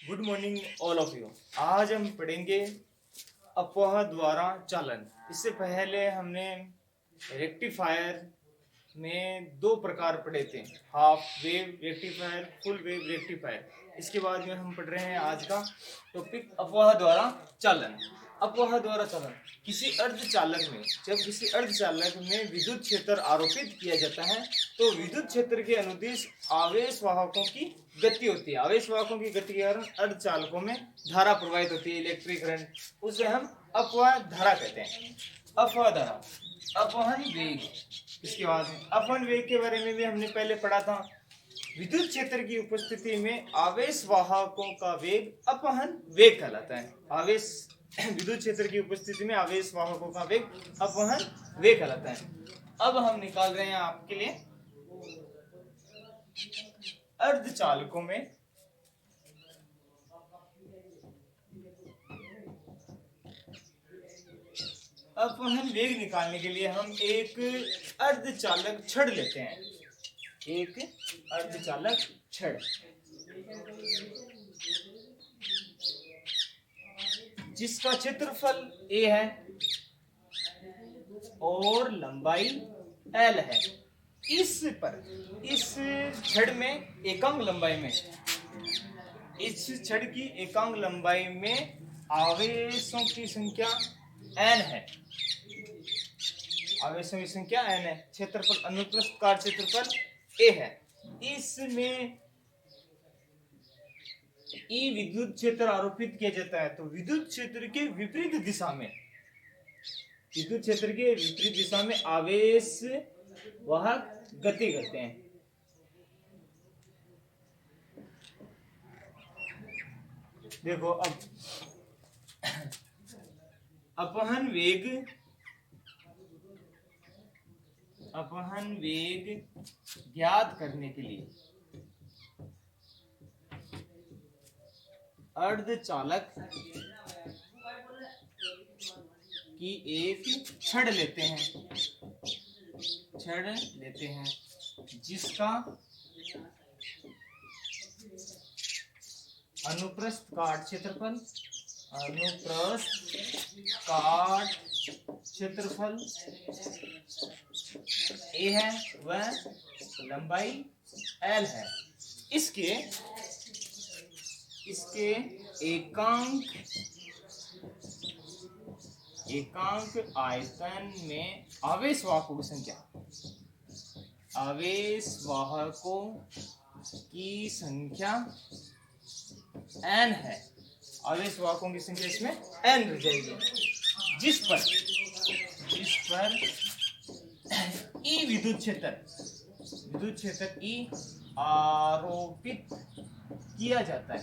Good morning all of you. आज हम पढ़ेंगे अफवाह द्वारा चालन। इससे पहले हमने रेक्टिफायर में दो प्रकार पढ़े थे, half wave rectifier, full wave rectifier. इसके बाद में हम पढ़ रहे हैं आज का टॉपिक अफवाह द्वारा चालन। अफवाह द्वारा चालन किसी अर्धचालक में, जब किसी अर्धचालक में विद्युत क्षेत्र आरोपित किया जाता है तो विद्युत क्षेत्र के अनुदिश आवेश वाहकों की गति होती है। आवेश वाहकों की गति के कारण अर्धचालकों में धारा प्रवाहित होती है, इलेक्ट्रिक करंट। उसे हम अपवाह धारा कहते हैं। अपवाह धारा, अपवहन वेग। इसके बाद अपवहन वेग के बारे में भी हमने पहले पढ़ा था। विद्युत क्षेत्र की उपस्थिति में आवेश वाहकों का वेग अपवहन वेग कहलाता है। आवेश विद्युत क्षेत्र की उपस्थिति में आवेश वाहकों का वेग अपवहन वेग कहलाता है। अब हम निकाल रहे हैं आपके लिए अर्धचालकों में अपवहन वेग निकालने के लिए हम एक अर्धचालक छड़ लेते हैं। एक अर्धचालक छड़ जिसका क्षेत्रफल a है और लंबाई l है। इस छड़ में एकांक लंबाई में, इस छड़ की एकांक लंबाई में आवेशों की संख्या n है। आवेशों की संख्या n है। क्षेत्रफल, अनुप्रस्थ काट क्षेत्रफल a है। इसमें E विद्युत क्षेत्र आरोपित किया जाता है तो विद्युत क्षेत्र के विपरीत दिशा में, विद्युत क्षेत्र के विपरीत दिशा में आवेश वाहक गति करते हैं। देखो अब अपवहन वेग ज्ञात करने के लिए अर्धचालक की एक छड़ लेते हैं जिसका अनुप्रस्थ काट क्षेत्रफल a है वह लंबाई l है। इसके एकांक आयतन में आवेश वाहकों की संख्या n है। आवेश वाहकों की संख्या इसमें n रह जाएगी। जिस पर E विद्युत क्षेत्र E आरोपित किया जाता है।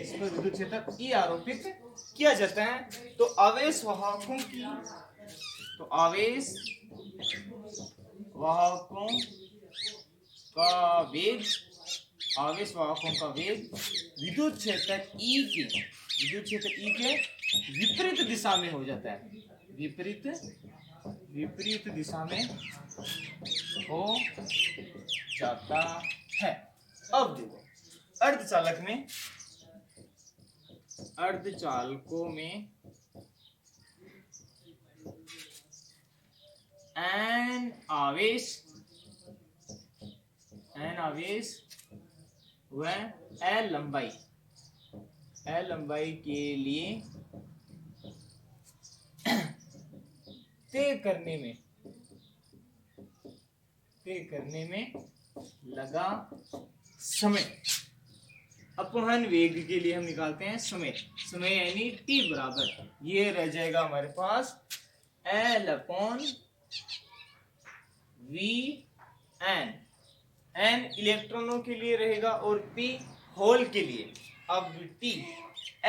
इस पर विद्युत क्षेत्र E आरोपित किया जाता है तो आवेश वाहकों का वेग विद्युत क्षेत्र E के विपरीत दिशा में हो जाता है। विपरीत दिशा में हो जाता है। अब देखो अर्धचालकों में n आवेश व l लंबाई के लिए तय करने में लगा समय। अपवहन वेग के लिए हम निकालते हैं समय यानी t बराबर, ये रह जाएगा हमारे पास L अपॉन VN। N इलेक्ट्रॉनों के लिए रहेगा और P होल के लिए। अब T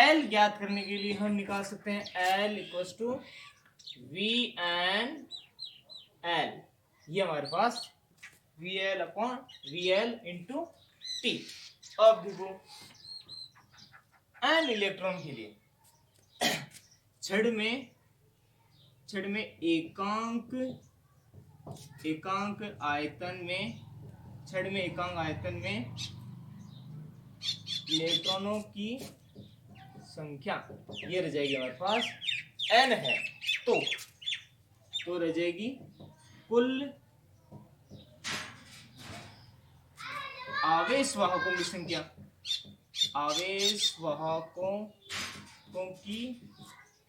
L ज्ञात करने के लिए हम निकाल सकते हैं L equals to VN L। ये हमारे पास VL upon VL into T। अब देखो n इलेक्ट्रॉन के लिए छड़ में एकांक आयतन में इलेक्ट्रॉनों की संख्या ये रह जाएगी हमारे पास n है तो रह जाएगी कुल आवेश वाहकों की संख्या, आवेश वाहकों की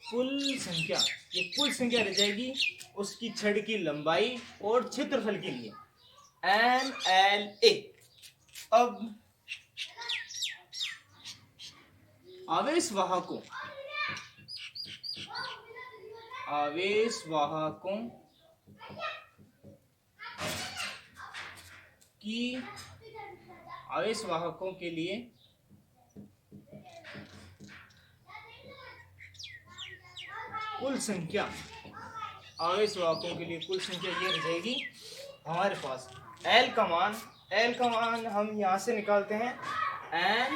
कुल संख्या, ये कुल संख्या रह जाएगी उसकी छड़ की लंबाई और क्षेत्रफल के लिए NLA। अब आवेश वाहकों के लिए कुल संख्या, आवेश वाहकों के लिए कुल संख्या ये रह जाएगी हमारे पास L का मान हम यहाँ से निकालते हैं N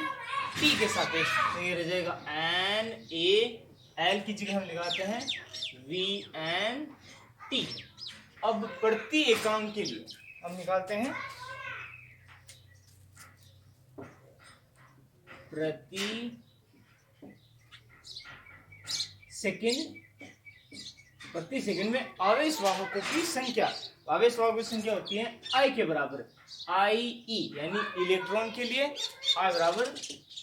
T के सापेक्ष, तो ये रह जाएगा NA, L की जगह हम लगाते हैं VNT। अब प्रति एकांक के लिए हम निकालते हैं प्रति सेकंड में आवेश वाहकों की संख्या, आवेश वाहकों की संख्या होती है I के बराबर, IE यानी इलेक्ट्रॉन के लिए I बराबर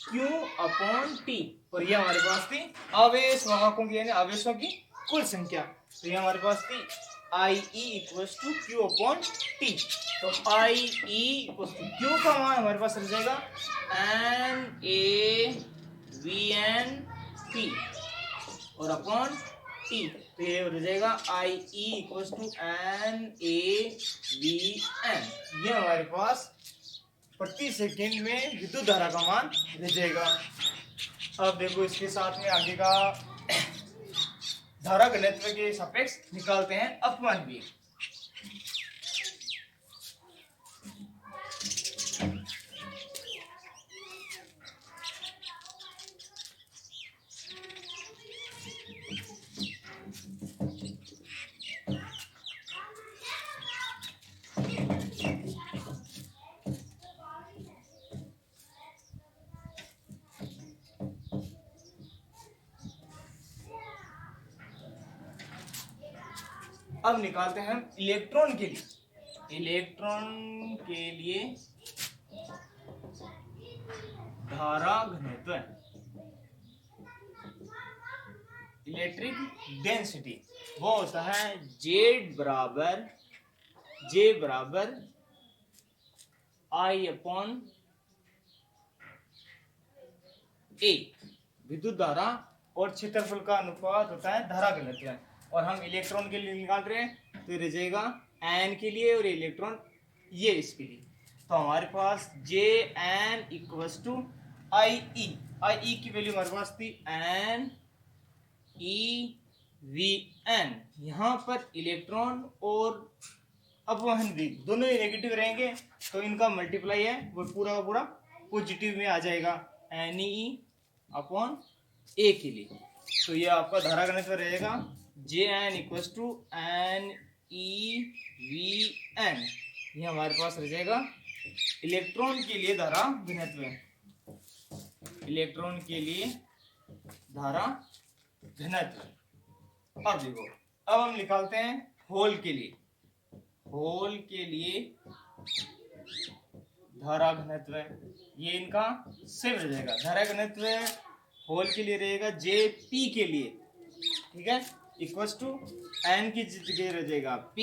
Q/T, और ये हमारे पास थी आवेश वाहकों की यानी आवेशों की कुल संख्या, तो ये हमारे पास थी IE = Q/T। तो IE = Q का मान हमारे पास रह जाएगा NaVnT और अपॉन T, तो ये हो जाएगा IE = NaVn। ये हमारे पास प्रति सेकंड में विद्युत धारा का मान रह जाएगा। अब देखो इसके साथ में आगे का धारा घनत्व के सापेक्ष निकालते हैं अपवहन वेग। अब निकालते हैं हम इलेक्ट्रॉन के लिए धारा घनत्व, इलेक्ट्रिक डेंसिटी, वो होता है J बराबर I/A। विद्युत धारा और क्षेत्रफल का अनुपात होता है धारा घनत्व, और हम इलेक्ट्रॉन के लिए निकाल रहे हैं तो रह जाएगा N के लिए और इलेक्ट्रॉन ये इसके लिए, तो हमारे पास Jn = IE की वैल्यू हमारे पास थी NeVn। यहाँ पर इलेक्ट्रॉन और अपवहन वेग दोनों ही नेगेटिव रहेंगे, तो इनका मल्टीप्लाई है वो पूरा का पूरा पॉजिटिव में आ जाएगा Ne/A के लिए, तो ये आपका धारा घनत्व रहेगा Jn = NeVn। ये हमारे पास रह जाएगा इलेक्ट्रॉन के लिए धारा घनत्व, इलेक्ट्रॉन के लिए धारा घनत्व। अब देखो, अब हम निकालते हैं होल के लिए धारा घनत्व, ये इनका सेम रह जाएगा। धारा घनत्व होल के लिए रहेगा Jp के लिए, ठीक है, = N की जगह रह जाएगा P,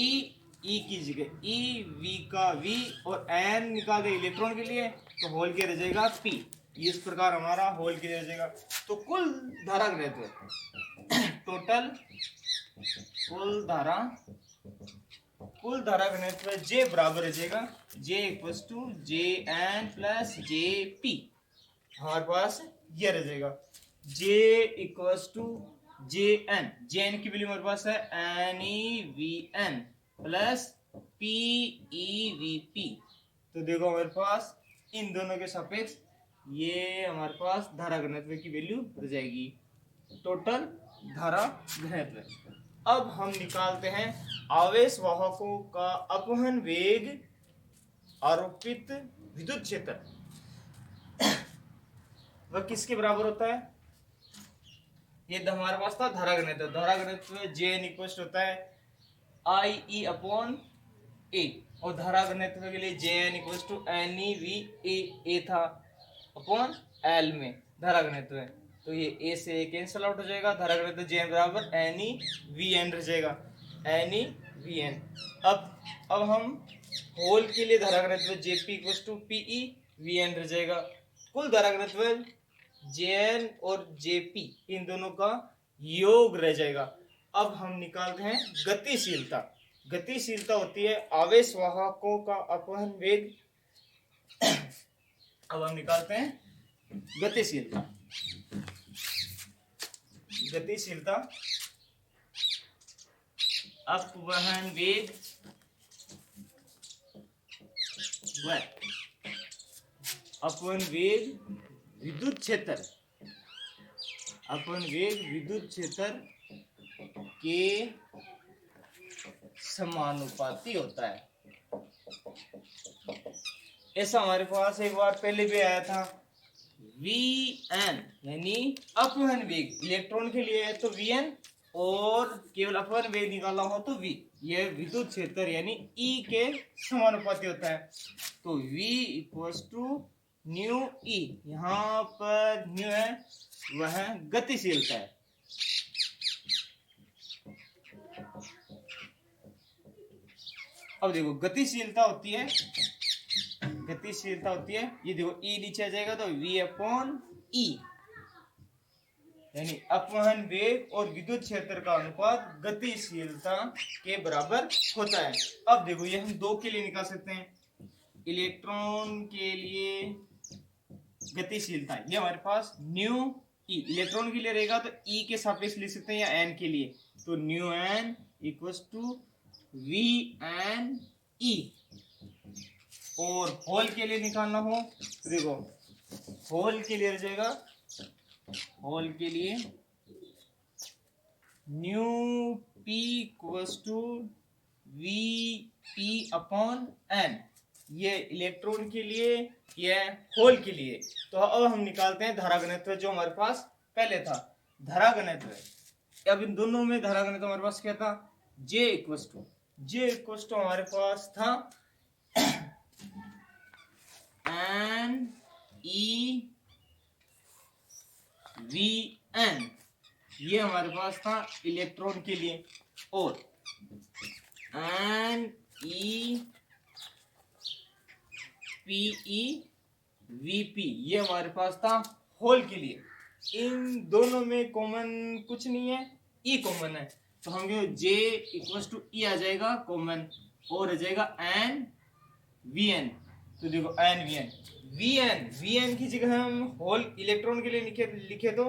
E की जगह E, V का V, और N निकाले इलेक्ट्रॉन के लिए तो होल के रह जाएगा P। इस प्रकार हमारा होल के लिए रह जाएगा। तो कुल धारा घनत्व, टोटल कुल धारा घनत्व J बराबर रह जाएगा J = Jn + Jp। हमारे पास ये रह जाएगा J = Jn की वैल्यू हमारे पास है NeVn + PeVp। तो देखो हमारे पास इन दोनों के सापेक्ष ये हमारे पास धारा घनत्व की वैल्यू रह जाएगी, टोटल धारा घनत्व। अब हम निकालते हैं आवेश वाहकों का अपवहन वेग, आरोपित विद्युत क्षेत्र। वह किसके बराबर होता है? ये हमारे पास था धारा घनत्व। धारा घनत्व Jn इक्वल होता है IE अपॉन A, और धारा घनत्व के लिए Jn इक्वल टू NeVA था अपॉन L में धारा घनत्व है, तो ये A से कैंसिल आउट हो जाएगा। धारा घनत्व Jn बराबर NeVN रह जाएगा, NeVN। अब हम होल के लिए धारा घनत्व Jp इक्वल टू PeVN रह जाएगा। कुल धारा घनत्व Jn और Jp इन दोनों का योग रह जाएगा। अब हम निकालते हैं गतिशीलता। गतिशीलता होती है आवेश वाहकों का अपवहन वेग। अब हम निकालते हैं गतिशीलता। गतिशीलता अपवहन वेग व अपवहन वेग विद्युत क्षेत्र, अपवहन वेग विद्युत क्षेत्र के समानुपाती होता है। ऐसा हमारे पास एक बार पहले भी आया था। Vn यानी अपवहन वेग इलेक्ट्रॉन के लिए है तो Vn, और केवल अपवहन वेग निकालना हो तो V। यह विद्युत क्षेत्र यानी E के समानुपाती होता है। तो V equals to nu E, यहाँ पर न्यू है वह गतिशीलता है। अब देखो गतिशीलता होती है, गतिशीलता होती है, ये देखो E नीचे आ जाएगा तो V अपॉन E, यानी अपवहन वेग और विद्युत क्षेत्र का अनुपात गतिशीलता के बराबर होता है। अब देखो ये हम दो के लिए निकाल सकते हैं। इलेक्ट्रॉन के लिए गतिशीलता ये हमारे पास न्यू E, इलेक्ट्रॉन के लिए रहेगा तो E के सापेक्ष लिख सकते हैं, या N के लिए तो nu N equals to VnE। और होल के लिए निकालना हो तो देखो होल के लिए रह जाएगा, होल के लिए nu P equals to VP upon N। ये इलेक्ट्रॉन के लिए, यह होल के लिए। तो अब हम निकालते हैं धारा घनत्व जो हमारे पास पहले था। धारा घनत्व, अब इन दोनों में धारा घनत्व हमारे पास क्या था? J इक्वल्स टू हमारे पास था NeVN, ये हमारे पास था इलेक्ट्रॉन के लिए, और NePeVP ये हमारे पास था होल के लिए। इन दोनों में कॉमन कुछ नहीं है, E कॉमन है, तो हम J इक्वल्स टू E आ जाएगा कॉमन, और आ जाएगा NVN। तो देखो NVN की जगह हम होल इलेक्ट्रॉन के लिए लिखे तो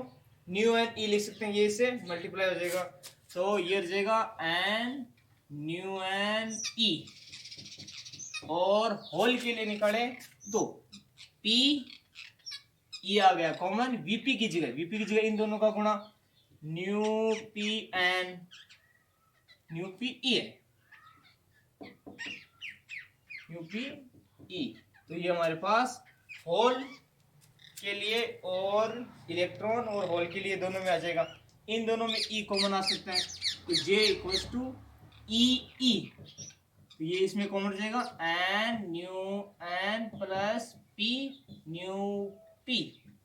न्यू एन ई लिख सकते हैं, ये इससे मल्टीप्लाई हो जाएगा, तो ये हो जाएगा N न्यू एन ई। और होल के लिए निकाले तो P E आ गया कॉमन, VP की जगह इन दोनों का गुणा न्यू पी ई है, न्यू पी ई। तो ये हमारे पास होल के लिए और इलेक्ट्रॉन और होल के लिए दोनों में आ जाएगा। इन दोनों में E कॉमन आ सकता है, तो J इक्वल्स टू E, तो ये इसमें कॉमन हो जाएगा N new N plus P nu P,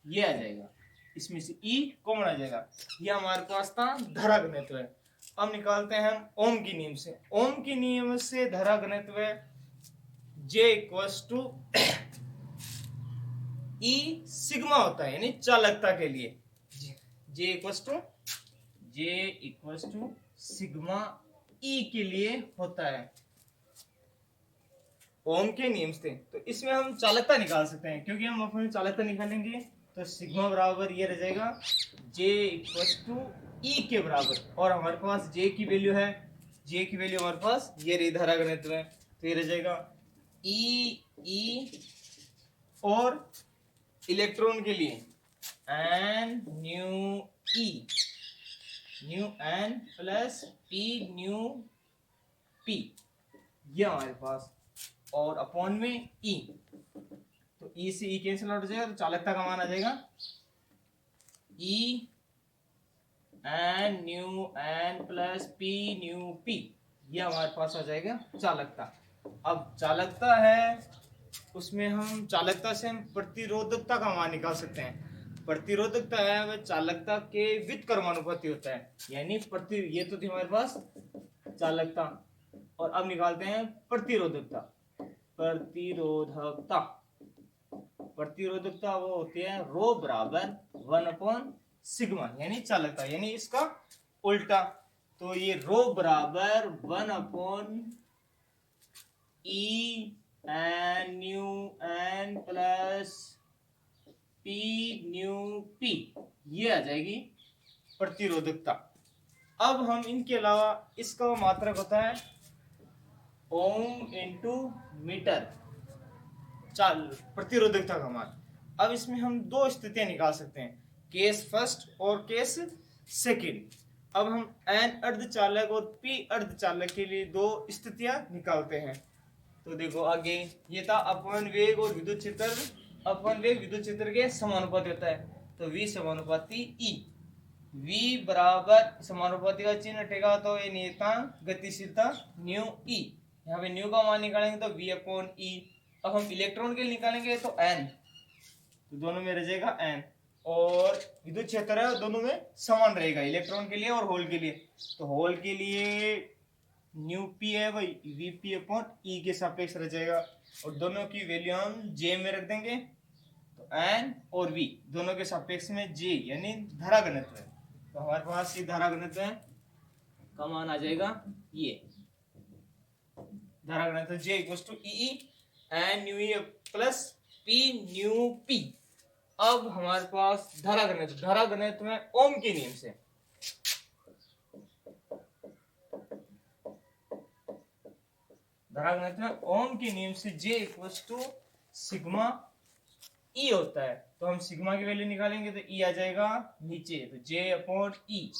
ये आ जाएगा, इसमें से E कॉमन आ जाएगा। ये हमारे पास था धारा घनत्व है। अब निकालते हैं हम ओम के नियम से। ओम के नियम से धारा घनत्व J equals to E sigma होता है, यानी चालकता के लिए J equals to sigma E के लिए होता है। ओम के नियम से तो इसमें हम चालकता निकाल सकते हैं, क्योंकि हम अपनी चालकता निकालेंगे तो सिग्मा बराबर ये रह जाएगा J इक्वल्स टू E के बराबर, और हमारे पास J की वैल्यू है, J की वैल्यू हमारे पास ये रही धारा घनत्व है, तो ये रह जाएगा E, और इलेक्ट्रॉन के लिए N new N plus P nu P, ये हमारे पास, और अपॉन में E, तो E से E कैंसिल आउट हो जाएगा, तो चालकता का मान आ जाएगा E N nu N plus P nu P, ये हमारे पास आ जाएगा चालकता। अब चालकता है, उसमें हम चालकता से हम प्रतिरोधकता का मान निकाल सकते हैं। प्रतिरोधकता है वह चालकता के व्युत्क्रमानुपाती होता है, यानी ये तो थी हमारे पास चालकता, और अब निकालते हैं प्रतिरोधकता। प्रतिरोधकता प्रतिरोधकता वो होती है रो बराबर 1/सिग्मा, यानी चालकता, यानी इसका उल्टा। तो ये रो बराबर 1/E N nu N plus P nu P, ये आ जाएगी प्रतिरोधकता। अब हम इनके अलावा इसका मात्रक होता है ओम इंटू मीटर, प्रतिरोधकता का मान। अब इसमें हम दो स्थितियां निकाल सकते हैं, केस फर्स्ट और केस सेकंड। अब हम एन अर्धचालक और पी अर्धचालक के लिए दो स्थितियां निकालते हैं। तो देखो आगे, ये था अपवन वेग और विद्युत क्षेत्र, अपवन वेग विद्युत क्षेत्र के समानुपाती होता है, तो V समानुपाती E। V बराबर समानुपाती का चिन्ह हटेगा तो ये नियतांक गतिशीलता न्यू E, यहाँ पे न्यू का मान निकालेंगे तो V/E। अब हम इलेक्ट्रॉन के लिए निकालेंगे तो N, तो दोनों में रह जाएगा N, और विद्युत क्षेत्र है दोनों में समान रहेगा, इलेक्ट्रॉन के लिए और होल के लिए। तो होल के लिए न्यू पी है वही Vp/E के सापेक्ष रह जाएगा, और दोनों की वैल्यू हम J में रख देंगे। तो N और V दोनों के सापेक्ष में J यानी धारा घनत्व है, तो हमारे पास ये धारा घनत्व का मान आ जाएगा, ये धारा घनत्व J = E N new E plus P nu P। अब हमारे पास धारा घनत्व में ओम के नियम से, धारा घनत्व में ओम के नियम से J = सिग्मा E होता है, तो हम सिग्मा की वैल्यू निकालेंगे तो E आ जाएगा नीचे, तो J/E,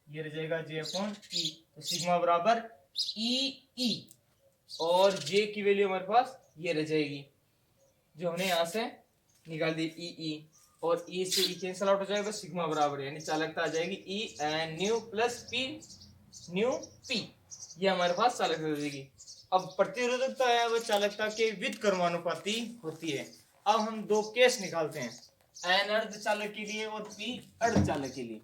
ये रह जाएगा J/E। तो सिग्मा बराबर E, और J की वैल्यू हमारे पास ये रह जाएगी, जो हमने यहाँ से निकाल दी E, और E से E कैंसिल आउट हो जाएगा, सिग्मा बराबर यानी चालकता आ जाएगी E N nu plus P nu P, ये हमारे पास चालकता हो जाएगी। अब प्रतिरोधकता है वह चालकता के व्युत्क्रमानुपाती होती है। अब हम दो केस निकालते हैं, एन अर्धचालक के लिए और पी अर्धचालक के लिए।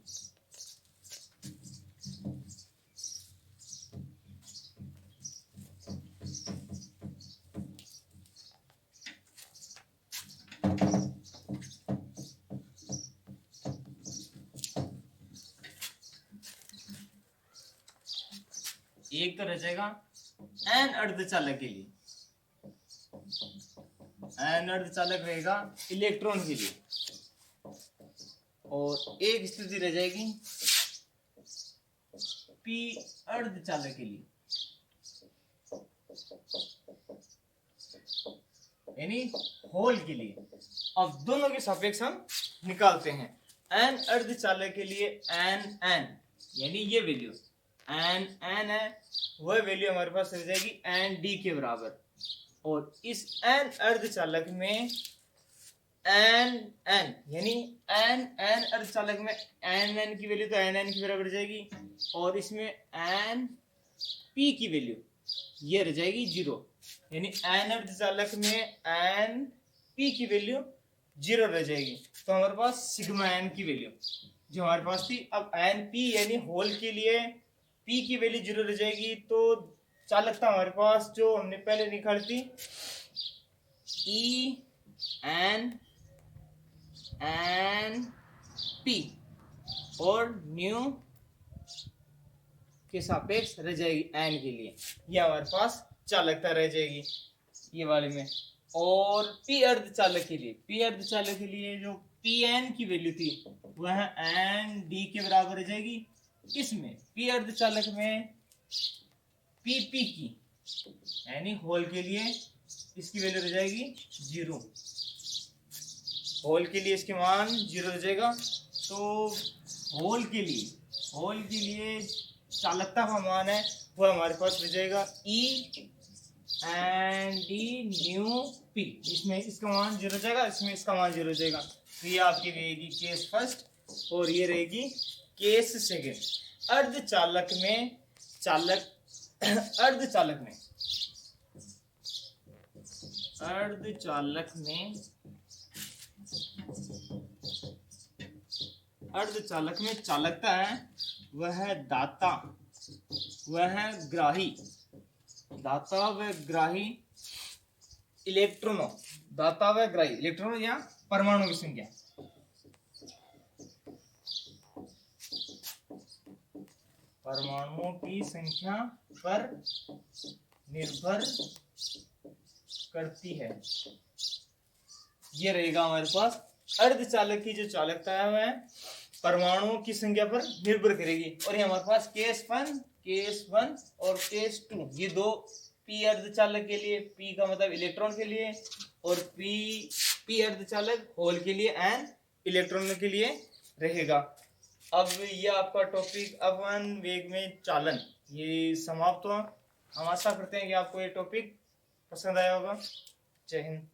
एक तो रह जाएगा एन अर्धचालक के लिए, एन अर्धचालक रहेगा इलेक्ट्रॉन के लिए, और एक स्थिति रह जाएगी पी अर्धचालक के लिए, यानी होल के लिए। अब दोनों के सापेक्ष हम निकालते हैं। एन अर्धचालक के लिए एन एन यानी ये वैल्यू एन एन है, वह वैल्यू हमारे पास रह जाएगी एन डी के बराबर, और इस एन अर्धचालक में एन एन यानी एन एन अर्धचालक में एन एन की वैल्यू तो एन एन की बराबर जाएगी, और इसमें एन पी की वैल्यू ये रह जाएगी 0, यानी एन अर्धचालक में एन पी की वैल्यू 0 रह जाएगी। तो हमारे पास सिग्मा एन की वैल्यू जो हमारे पास थी, अब एन पी यानी होल के लिए पी की वैल्यू 0 रह जाएगी, तो चालकता हमारे पास जो हमने पहले निकाली थी ई एन एन पी और न्यू के सापेक्ष रह जाएगी एन के लिए, ये हमारे पास चालकता रह जाएगी ये वाले में। और पी अर्धचालक के लिए जो पी एन की वैल्यू थी वह एन डी के बराबर रह जाएगी। इसमें पी अर्धचालक में पी पी की यानी होल के लिए इसकी वैल्यू रह जाएगी 0, होल के लिए इसके मान 0 रह जाएगा। तो होल के लिए चालकता का मान है वो हमारे पास रह जाएगा E N D nu P, इसमें इसका मान 0 हो जाएगा, इसमें इसका मान 0 हो जाएगा। तो ये आपकी रहेगी केस फर्स्ट और ये रहेगी केस सेकंड। अर्धचालक में चालक अर्धचालक में चालकता है वह दाता व ग्राही इलेक्ट्रॉनों या परमाणु की संख्या पर निर्भर करती है। ये रहेगा हमारे पास अर्धचालक की जो चालकता है वह परमाणुओं की संख्या पर निर्भर करेगी। और ये हमारे पास केस वन और केस टू, ये दो पी अर्धचालक के लिए, पी का मतलब इलेक्ट्रॉन के लिए, और पी अर्धचालक होल के लिए एंड इलेक्ट्रॉन के लिए रहेगा। अब ये आपका टॉपिक अपवन वेग में चालन ये समाप्त हुआ। हम आशा करते हैं कि आपको ये टॉपिक पसंद आया होगा। जय हिंद।